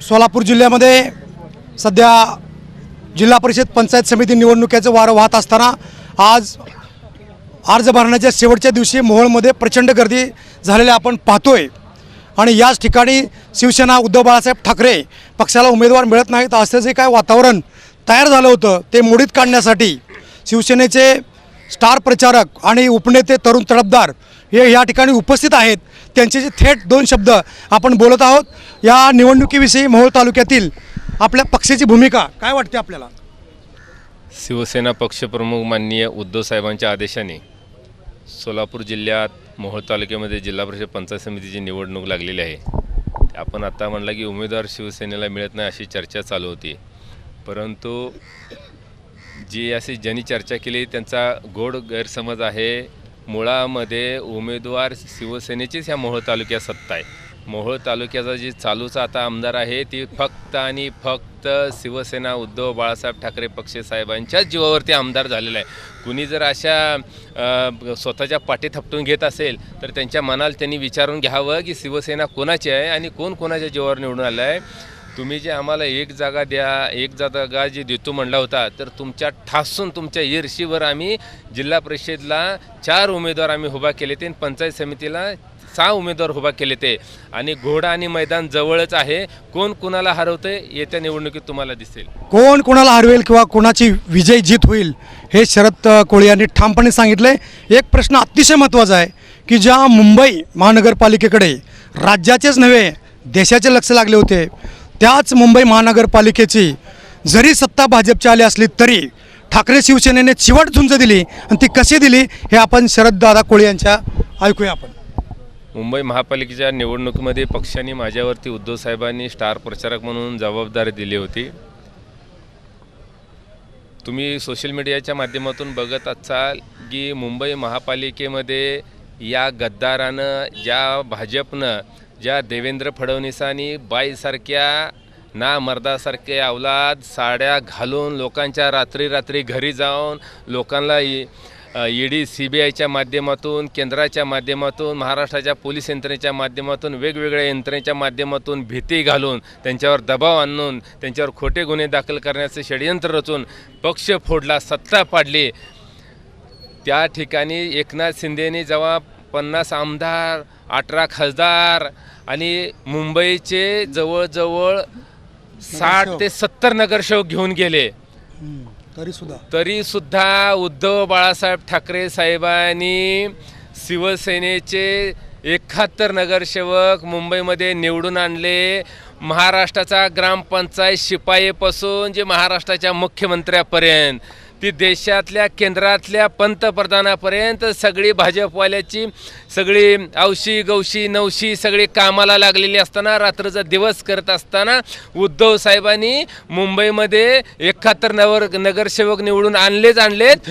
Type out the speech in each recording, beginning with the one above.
सोलापूर जिल्ह्यामध्ये सध्या जिल्हा परिषद पंचायत समिती निवडणुकीचं वारं वाहत असताना आज अर्ज भरण्याच्या शेवटच्या दिवशी मोहोळमध्ये प्रचंड गर्दी झालेली आपण पाहतोय आणि याच ठिकाणी शिवसेना उद्धव बाळासाहेब ठाकरे पक्षाला उमेदवार मिळत नाहीत असं जे काय वातावरण तयार झालं होतं ते मोडीत काढण्यासाठी शिवसेनेचे स्टार प्रचारक आणि उपनेते तरुण तडफदार हे या ठिकाणी उपस्थित आहेत। त्यांचे जे थेट दोन शब्द आपण बोलत आहोत। या निवडणुकीविषयी मोहोळ तालुक्यातील आपल्या पक्षाची भूमिका काय वाटते आपल्याला? शिवसेना पक्षप्रमुख माननीय उद्धव साहेबांच्या आदेशाने सोलापूर जिल्ह्यात मोहोळ तालुक्यामध्ये जिल्हा परिषद पंचायत समितीची निवडणूक लागलेली आहे। आपण आता म्हणलं की उमेदवार शिवसेनेला मिळत नाही अशी चर्चा चालू होती, परंतु जी अशी ज्यांनी चर्चा केली त्यांचा गोड गैरसमज आहे। मुळामध्ये उमेदवार शिवसेनेचीच ह्या मोहोळ तालुक्यात सत्ता आहे। मोहोळ तालुक्याचा जी चालूचा आता आमदार आहे ती फक्त आणि फक्त शिवसेना उद्धव बाळासाहेब ठाकरे पक्ष साहेबांच्याच जीवावरती आमदार झालेला आहे। कुणी जर अशा स्वतःच्या पाठी थपटून घेत असेल तर त्यांच्या मनाला त्यांनी विचारून घ्यावं की शिवसेना कोणाची आहे आणि कोण कोणाच्या जीवावर निवडून आलं आहे। तुम्ही जे आम्हाला एक जागा द्या, एक जागा जी देतो म्हणला होता, तर तुमच्या ठासून तुमच्या ईर्षीवर आम्ही जिल्हा परिषदला 4 उमेदवार आम्ही उभा केले ते, पंचायत समितीला 6 उमेदवार उभा केले ते, आणि घोडा आणि मैदान जवळच आहे। कोण कोणाला हरवते येत्या निवडणुकीत तुम्हाला दिसेल। कोण कोणाला हरवेल किंवा कोणाची विजय जीत होईल हे शरद कोळी यांनी ठामपणे सांगितले। एक प्रश्न अतिशय महत्त्वाचा आहे की ज्या मुंबई महानगरपालिकेकडे राज्याचेच नव्हे देशाचे लक्ष लागले होते, त्याच मुंबई महानगरपालिकेची जरी सत्ता भाजपची आली असली तरी ठाकरे शिवसेनेने चिवट झुंज दिली आणि ती कशी दिली हे आपण शरददादा कोळी यांच्या ऐकूया आपण। मुंबई महापालिकेच्या निवडणुकीमध्ये पक्षाने माझ्यावरती उद्धव साहेबांनी स्टार प्रचारक म्हणून जबाबदारी दिली होती। तुम्ही सोशल मीडियाच्या माध्यमातून बघत असाल की मुंबई महापालिकेमध्ये या गद्दारानं, ज्या भाजपनं, ज्या देवेंद्र फडणवीसांनी बाईसारख्या ना मर्दासारखे अवलाद साड्या घालून लोकांच्या रात्री घरी जाऊन लोकांना ईडी CBIच्या माध्यमातून, केंद्राच्या माध्यमातून, महाराष्ट्राच्या पोलीस यंत्रणेच्या माध्यमातून, वेगवेगळ्या यंत्रणेच्या माध्यमातून भीती घालून त्यांच्यावर दबाव आणून त्यांच्यावर खोटे गुन्हे दाखल करण्याचे षडयंत्र रचून पक्ष फोडला, सत्ता पाडली। त्या ठिकाणी एकनाथ शिंदेने जेव्हा 50 आमदार, 18 खासदार आणि मुंबईचे जवळजवळ 60 ते 70 नगरसेवक घेऊन गेले, तरीसुद्धा उद्धव बाळासाहेब ठाकरे साहेबांनी शिवसेनेचे 71 नगरसेवक मुंबईमध्ये निवडून आणले। महाराष्ट्राचा ग्रामपंचायत शिपाईपासून जे महाराष्ट्राच्या मुख्यमंत्र्यापर्यंत, ती देशातल्या केंद्रातल्या पंतप्रधानापर्यंत सगळी भाजपवाल्याची सगळी औशी गौशी नवशी सगळी कामाला लागलेली असताना, रात्रचा दिवस करत असताना उद्धव साहेबांनी मुंबईमध्ये 71 नगरसेवक निवडून आणलेत,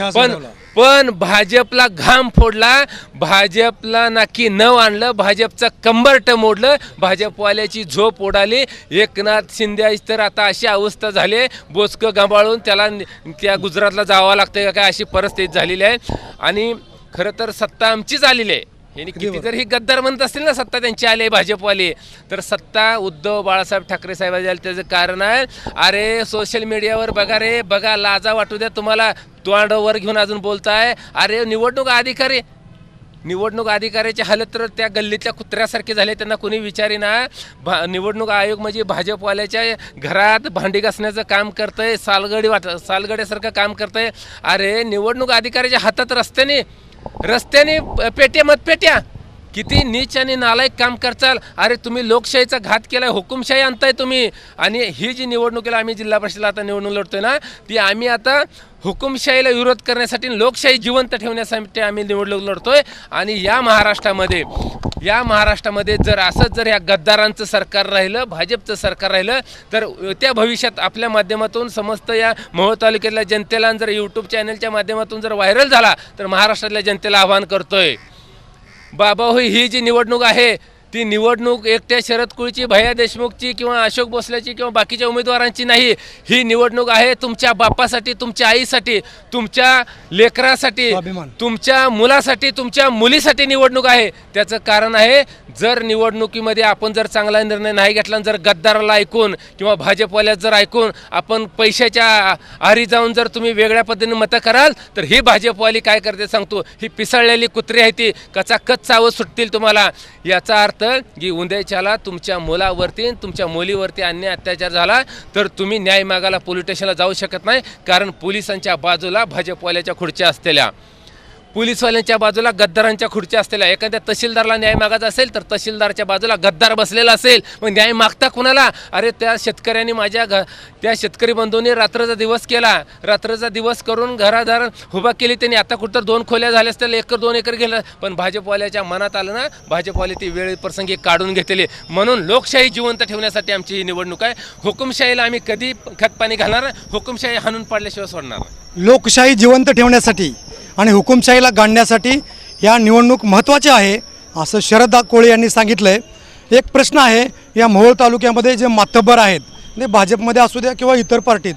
पण भाजपला घाम फोडला, भाजपला नाकी नव आणलं, भाजपचं कंबरट मोडलं, भाजपवाल्याची झोप उडाली। एकनाथ शिंदे तर आता अशी अवस्था झाली, बोचकं गंबाळून त्याला त्या गुजरातला जावं लागतं काय अशी परिस्थिती झालेली आहे। आणि खरं तर सत्ता आमचीच आलेली आहे। यांनी किती जर ही गद्दार म्हणत असतील ना सत्ता त्यांची आली भाजपवाली, तर सत्ता उद्धव बाळासाहेब ठाकरे साहेबांची आली त्याचं कारण आहे, अरे सोशल मीडियावर बघा रे, बघा, लाजा वाटू द्या तुम्हाला, तोंडावर घेऊन अजून बोलताय। अरे निवडणूक अधिकाऱ्याची हालत तर त्या गल्लीतल्या कुत्र्यासारखे झाले, त्यांना कोणी विचारेना। निवडणूक आयोग म्हणजे भाजपवाल्याच्या घरात भांडी घासण्याचं काम करतंय, सालगड्यासारखं काम करतंय। अरे निवडणूक अधिकाऱ्याच्या हातात रस्त्याने पेट्या मतपेट्या, किती नीच आणि नालायक काम करचाल। अरे तुम्ही लोकशाहीचा घात केलाय, हुकुमशाही आणताय तुम्ही। आणि ही जी निवडणुकीला आम्ही जिल्हा परिषदेला आता निवडणूक लढतोय ना, ती आम्ही आता हुकुमशाहीला विरोध करण्यासाठी, लोकशाही जिवंत ठेवण्यासाठी आम्ही निवडणूक लढतोय। आणि या महाराष्ट्रामध्ये जर असंच जर या गद्दारांचं सरकार राहिलं, भाजपचं सरकार राहिलं, तर त्या भविष्यात आपल्या माध्यमातून समस्त या मोहोळ तालुक्यातल्या जनतेला जर YouTube चॅनलच्या माध्यमातून जर व्हायरल झाला, तर महाराष्ट्रातल्या जनतेला आवाहन करतोय, बाबा होय, ही जी निवडणूक आहे ती निवडणूक एकट्या शरद कुळची, भैया देशमुखची किंवा अशोक भोसलेची किंवा बाकीच्या उमेदवारांची नाही. ही निवडणूक आहे तुमच्या बापासाठी, तुमच्या आईसाठी, तुमच्या लेकरासाठी, स्वाभिमान. तुमच्या मुलासाठी, तुमच्या मुलीसाठी निवडणूक आहे. त्याचं कारण आहे, जर निवडणुकीमध्ये आपण जर चांगला निर्णय नाही घेतला, जर गद्दाराला ऐकून किंवा भाजपवाल्यात जर ऐकून आपण पैशाच्या आहारी जाऊन जर तुम्ही वेगळ्या पद्धतीने मतं कराल, तर ही भाजपवाली काय करते सांगतो, ही पिसळलेली कुत्री आहे, ती कचाकच चावत सुटतील तुम्हाला. याचा अर्थ की उद्याच्याला तुमच्या मुलावरती, तुमच्या मुलीवरती अन्याय अत्याचार झाला तर तुम्ही न्याय मागायला पोलीस स्टेशनला जाऊ शकत नाही. कारण पोलिसांच्या बाजूला भाजपवाल्याच्या खुर्च्या असलेल्या, पोलिसवाल्यांच्या बाजूला गद्दारांच्या खुर्च्या असलेल्या, एखाद्या तहसीलदारला न्याय मागायचा असेल तर तहसीलदारच्या बाजूला गद्दार बसलेला असेल, मग न्याय मागता कुणाला? अरे त्या शेतकऱ्यांनी त्या शेतकरी बंधूंनी रात्रचा दिवस केला, रात्रचा दिवस करून घरादार उभा केली त्यांनी. आता कुठं 2 खोल्या झाल्या असतील, 1 एकर 2 एकर गेलं, पण भाजपवाल्याच्या मनात आलं ना, भाजपवाले ती वेळ प्रसंगी काढून घेतलेली. म्हणून लोकशाही जिवंत ठेवण्यासाठी आमची ही निवडणूक आहे. हुकुमशाहीला आम्ही कधी खतपाणी घालणार, हुकुमशाही हाणून पाडल्याशिवाय सोडणार नाही. लोकशाही जिवंत ठेवण्यासाठी आणि हुकुमशाहीला गाडण्यासाठी या निवडणूक महत्त्वाची आहे असं शरद कोळे यांनी सांगितलं आहे. एक प्रश्न आहे, या मोहोळ तालुक्यामध्ये जे मातब्बर आहेत, ते भाजपमध्ये असू द्या किंवा इतर पार्टीत,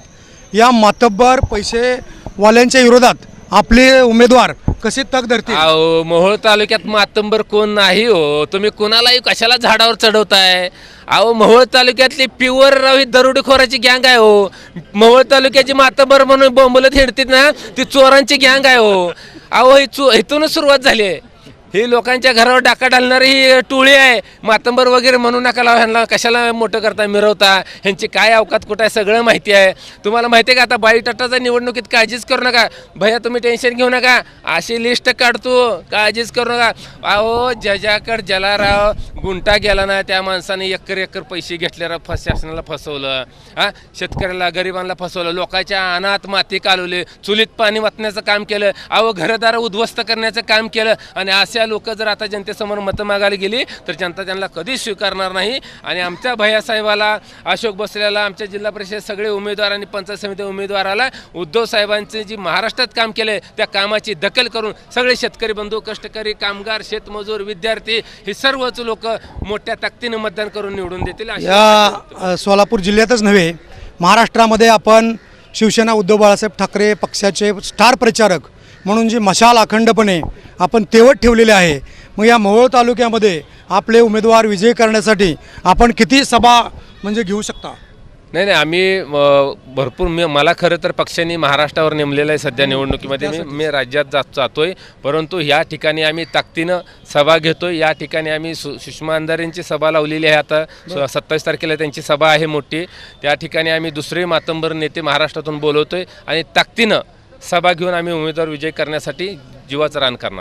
या मातब्बर पैसेवाल्यांच्या विरोधात आपले उमेदवार कसे तग धरतील? अहो, मोहोळ तालुक्यात मातंबर कोण नाही हो. तुम्ही कुणालाही कशाला झाडावर चढवताय? अहो, मोहोळ तालुक्यातली प्युअर ही दरोडेखोराची गँग आहे हो. मोहोळ तालुक्याची मातंबर म्हणून बोंबलत हिंडतील ना, ती चोरांची गँग आहे हो. अहो, इथूनच सुरुवात झाली आहे. ही लोकांच्या घरावर डाका घालणारी ही टोळी आहे. मातंबर वगैरे म्हणू नका लावा ह्यांना, कशाला मोठं करता, मिरवता. ह्यांची काय अवकात कुठं आहे सगळं माहिती आहे. तुम्हाला माहिती आहे का, आता बाळीटाटाचा निवडणुकीत काळजीच करू नका भैया, तुम्ही टेन्शन घेऊ नका, अशी लिस्ट काढतो, काळजीच करू नका. अहो, ज्याच्याकडे जलाराव गुंटा गेला ना, त्या माणसाने एकर पैसे घेतले, शासनाला फसवलं, शेतकऱ्याला गरिबांना फसवलं, लोकांच्या अनाथ माती कालवले, चुलीत पाणी वाचण्याचं काम केलं, अहो घरदार उद्ध्वस्त करण्याचं काम केलं. आणि अशा लोक जर आता जनतेसमोर मतं मागायला गेली तर जनता त्यांना कधीच स्वीकारणार नाही. आणि आमच्या भैयासाहेबाला, अशोक भोसलेला, आमच्या जिल्हा परिषद सगळे उमेदवार आणि पंचायत समिती उमेदवाराला उद्धव साहेबांचे जी महाराष्ट्रात काम केले त्या कामाची दखल करून सगळे शेतकरी बंधू, कष्टकरी, कामगार, शेतमजूर, विद्यार्थी हे सर्वच लोक मोठ्या ताकदीने मतदान करून निवडून देतील. या सोलापूर जिल्ह्यातच नव्हे, महाराष्ट्रामध्ये आपण शिवसेना उद्धव बाळासाहेब ठाकरे पक्षाचे स्टार प्रचारक म्हणून जी मशाल अखंडपणे आपण तेवत ठेवलेले आहे. मग या मोहोळ तालुक्यामध्ये आपले उमेदवार विजयी करण्यासाठी आपण किती सभा म्हणजे घेऊ शकता? नाही, आम्ही भरपूर, मला खरं तर पक्षांनी महाराष्ट्रावर नेमलेलं आहे सध्या निवडणुकीमध्ये. मी राज्यात जातोय, परंतु या ठिकाणी आम्ही ताकदीनं सभा घेतोय. या ठिकाणी आम्ही सुषमा अंधारेंची सभा लावलेली आहे. आता 27 तारखेला त्यांची सभा आहे मोठी. त्या ठिकाणी आम्ही दुसरे मातंबर नेते महाराष्ट्रातून बोलवतोय आणि ताकदीनं सभा घेऊन आम्ही उमेदवार विजय करण्यासाठी जीवाचं रान करणार.